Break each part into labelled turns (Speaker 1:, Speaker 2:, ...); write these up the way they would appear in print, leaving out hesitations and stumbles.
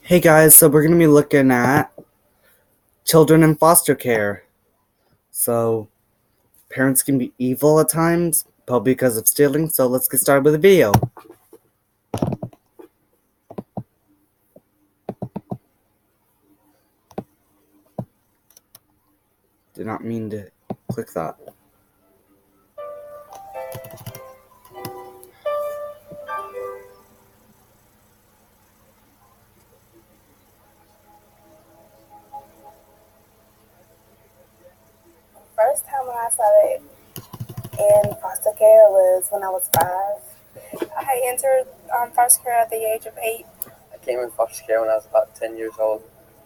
Speaker 1: Hey guys, so we're going to be looking at children in foster care. So, parents can be evil at times, probably because of stealing, so let's get started with the video. Did not mean to click that.
Speaker 2: First time when I started in foster care was when I was 5. I entered foster care at the age of 8.
Speaker 3: I came in foster care when I was about 10 years old.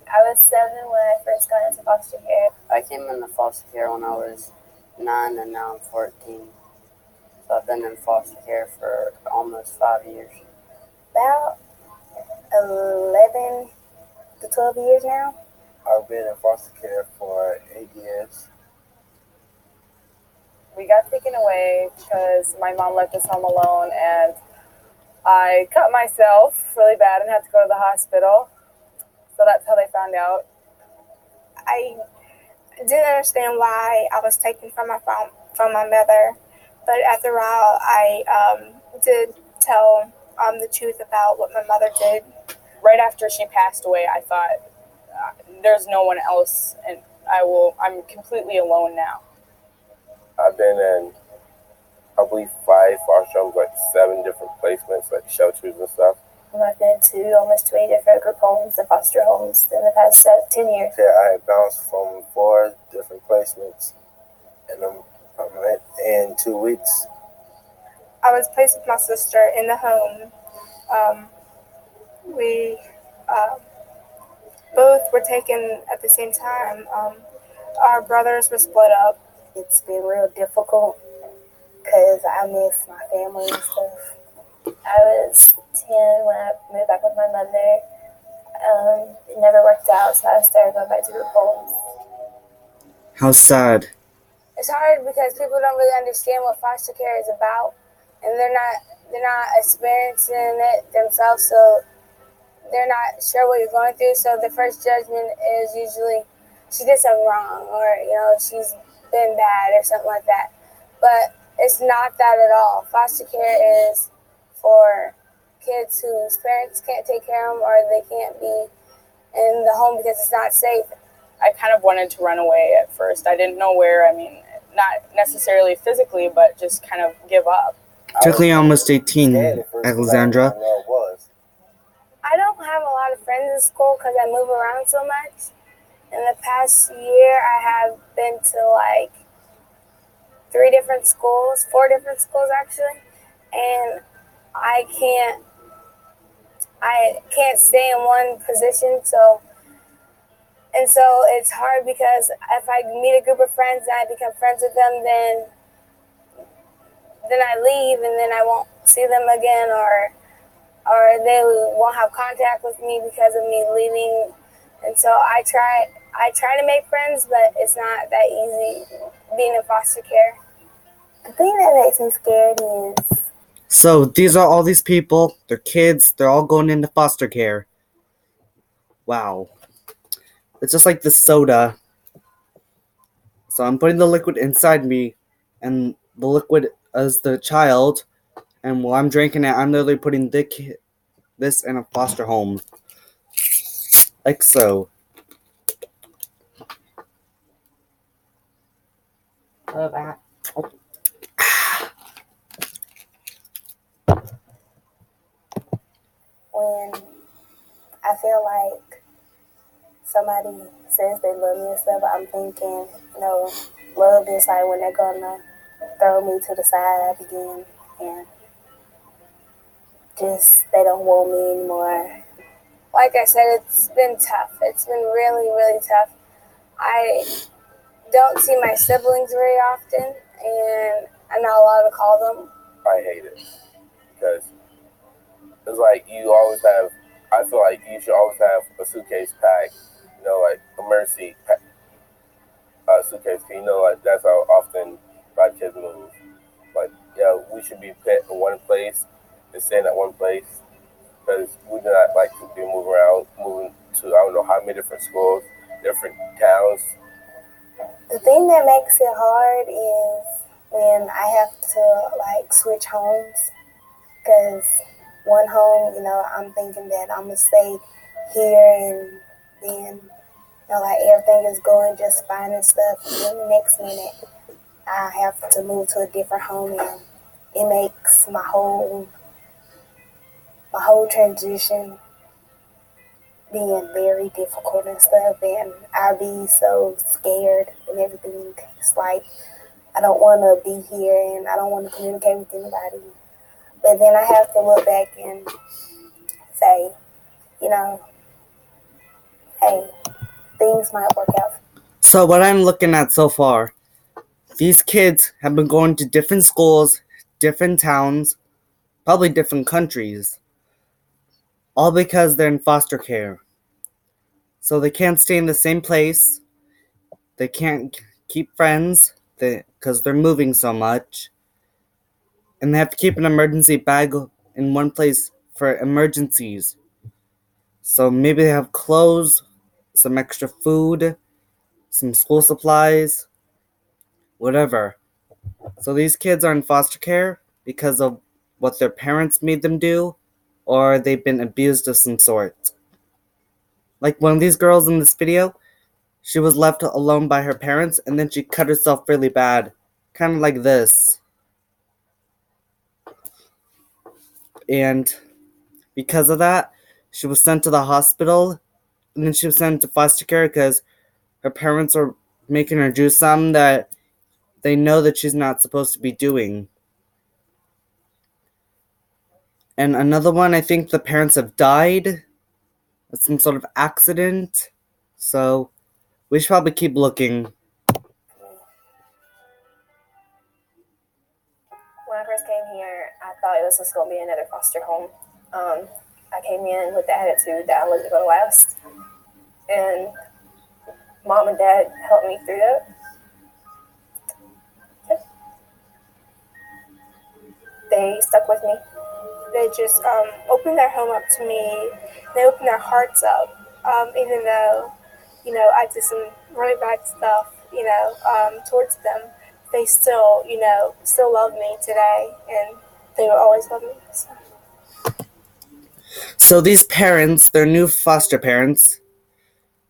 Speaker 2: I was 7 when I first got into foster care.
Speaker 3: I came into foster care when I was 9 and now I'm 14. So I've been in foster care for almost 5 years.
Speaker 2: About 11 to 12 years now.
Speaker 3: I've been in foster care for 8 years.
Speaker 4: We got taken away because my mom left us home alone, and I cut myself really bad and had to go to the hospital. So that's how they found out.
Speaker 2: I didn't understand why I was taken from my mother, but after a while, I did tell the truth about what my mother did.
Speaker 4: Right after she passed away, I thought, there's no one else, and I'm completely alone now.
Speaker 3: I've been in, I believe, 5 foster homes, like 7 different placements, like shelters and stuff.
Speaker 2: I've been to almost 20 different group homes and foster homes in the past 10 years.
Speaker 3: Yeah, I bounced from 4 different placements, and I'm in 2 weeks.
Speaker 2: I was placed with my sister in the home. We both were taken at the same time. Our brothers were split up. It's been real difficult because I miss my family and stuff. I was 10 when I moved back with my mother. It never worked out, so I started going back to group homes.
Speaker 1: How sad.
Speaker 2: It's hard because people don't really understand what foster care is about, and they're not experiencing it themselves, so they're not sure what you're going through. So the first judgment is usually she did something wrong, or she's been bad or something like that. But it's not that at all. Foster care is for kids whose parents can't take care of them, or they can't be in the home because it's not safe.
Speaker 4: I kind of wanted to run away at first. I didn't know where. Not necessarily physically, but just kind of give up.
Speaker 1: Particularly almost 18, Alexandra.
Speaker 2: I don't have a lot of friends in school because I move around so much. In the past year, I have been to like 4 different schools actually, and I can't stay in one position. So it's hard because if I meet a group of friends and I become friends with them, then I leave and then I won't see them again, or they won't have contact with me because of me leaving. And so I try to make friends, but it's not that easy being in foster care. The thing that makes me scared is...
Speaker 1: So, these are all these people, they're kids, they're all going into foster care. Wow. It's just like the soda. So I'm putting the liquid inside me, and the liquid is the child, and while I'm drinking it, I'm literally putting this in a foster home. Like so.
Speaker 2: When I feel like somebody says they love me and stuff, I'm thinking, love is like when they're gonna throw me to the side again and just they don't want me anymore. Like I said, it's been tough. It's been really, really tough. I don't see my siblings very often, and I'm not allowed to call them.
Speaker 3: I hate it because it's like you always have, I feel like you should always have a suitcase packed, like emergency suitcase. Like that's how often my kids move. Like, yeah, we should be put in one place and staying at one place because we do not like to be moving know how many different schools, different towns.
Speaker 2: The thing that makes it hard is when I have to like switch homes, because one home, I'm thinking that I'm gonna stay here, and then like everything is going just fine and stuff. And then the next minute, I have to move to a different home, and it makes my whole transition being very difficult and stuff. And I'll be so scared and everything. It's like I don't want to be here, and I don't want to communicate with anybody. But then I have to look back and say, hey, things might work out.
Speaker 1: So what I'm looking at so far, these kids have been going to different schools, different towns, probably different countries, all because they're in foster care. So they can't stay in the same place, they can't keep friends because they're moving so much, and they have to keep an emergency bag in one place for emergencies. So maybe they have clothes, some extra food, some school supplies, whatever. So these kids are in foster care because of what their parents made them do, or they've been abused of some sort. Like one of these girls in this video, she was left alone by her parents, and then she cut herself really bad. Kind of like this. And because of that, she was sent to the hospital, and then she was sent to foster care because her parents are making her do something that they know that she's not supposed to be doing. And another one, I think the parents have died. It's some sort of accident. So we should probably keep looking.
Speaker 4: When I first came here, I thought this was going to be another foster home. I came in with the attitude that I wasn't going to last. And Mom and Dad helped me through that. They stuck with me.
Speaker 2: They just opened their home up to me. They opened their hearts up, even though, I did some really bad stuff, towards them. They still, still love me today, and they will always love me.
Speaker 1: So these parents, they're new foster parents.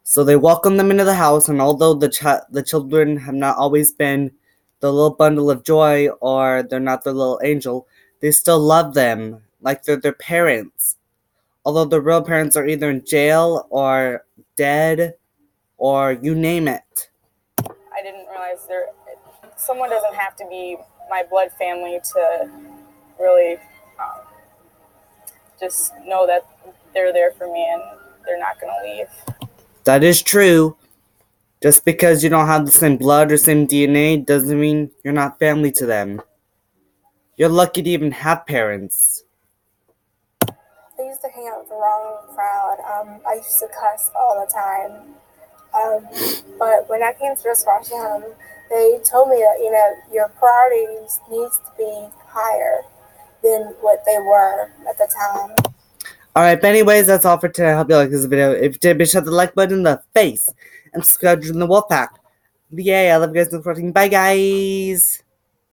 Speaker 1: So they welcome them into the house, and although the children have not always been the little bundle of joy, or they're not their little angel, they still love them like they're their parents. Although the real parents are either in jail or dead or you name it.
Speaker 4: I didn't realize someone doesn't have to be my blood family to really just know that they're there for me and they're not going to leave.
Speaker 1: That is true. Just because you don't have the same blood or same DNA doesn't mean you're not family to them. You're lucky to even have parents.
Speaker 2: I used to hang out with the wrong crowd. I used to cuss all the time. But when I came to this foster home, they told me that, your priorities needs to be higher than what they were at the time.
Speaker 1: Alright, but anyways, that's all for today. I hope you like this video. If you did, be sure to hit the like button in the face and subscribe to the Wolfpack. Yay, I love you guys for watching. Bye, guys!